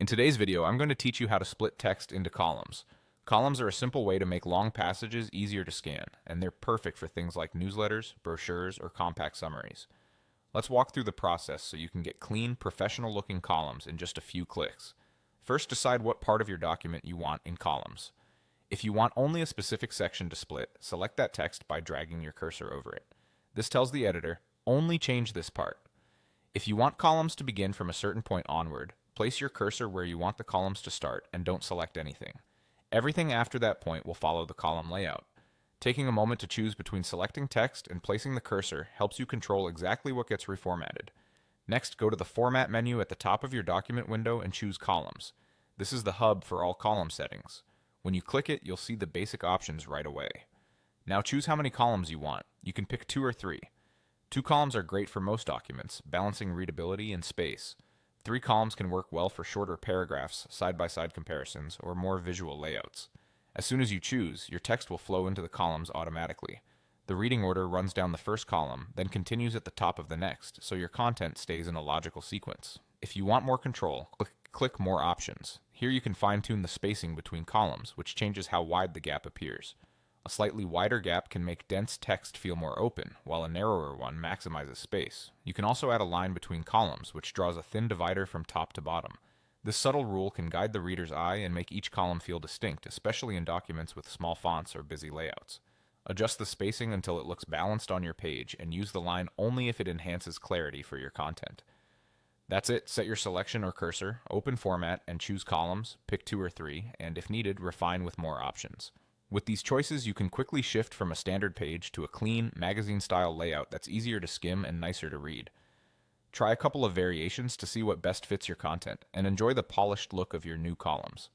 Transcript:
In today's video, I'm going to teach you how to split text into columns. Columns are a simple way to make long passages easier to scan, and they're perfect for things like newsletters, brochures, or compact summaries. Let's walk through the process so you can get clean, professional-looking columns in just a few clicks. First, decide what part of your document you want in columns. If you want only a specific section to split, select that text by dragging your cursor over it. This tells the editor, only change this part. If you want columns to begin from a certain point onward, place your cursor where you want the columns to start and don't select anything. Everything after that point will follow the column layout. Taking a moment to choose between selecting text and placing the cursor helps you control exactly what gets reformatted. Next, go to the Format menu at the top of your document window and choose Columns. This is the hub for all column settings. When you click it, you'll see the basic options right away. Now choose how many columns you want. You can pick 2 or 3. 2 columns are great for most documents, balancing readability and space. 3 columns can work well for shorter paragraphs, side-by-side comparisons, or more visual layouts. As soon as you choose, your text will flow into the columns automatically. The reading order runs down the first column, then continues at the top of the next, so your content stays in a logical sequence. If you want more control, click More Options. Here you can fine-tune the spacing between columns, which changes how wide the gap appears. A slightly wider gap can make dense text feel more open, while a narrower one maximizes space. You can also add a line between columns, which draws a thin divider from top to bottom. This subtle rule can guide the reader's eye and make each column feel distinct, especially in documents with small fonts or busy layouts. Adjust the spacing until it looks balanced on your page, and use the line only if it enhances clarity for your content. That's it. Set your selection or cursor, open Format, and choose Columns, pick 2 or 3, and if needed, refine with more options. With these choices, you can quickly shift from a standard page to a clean, magazine-style layout that's easier to skim and nicer to read. Try a couple of variations to see what best fits your content, and enjoy the polished look of your new columns.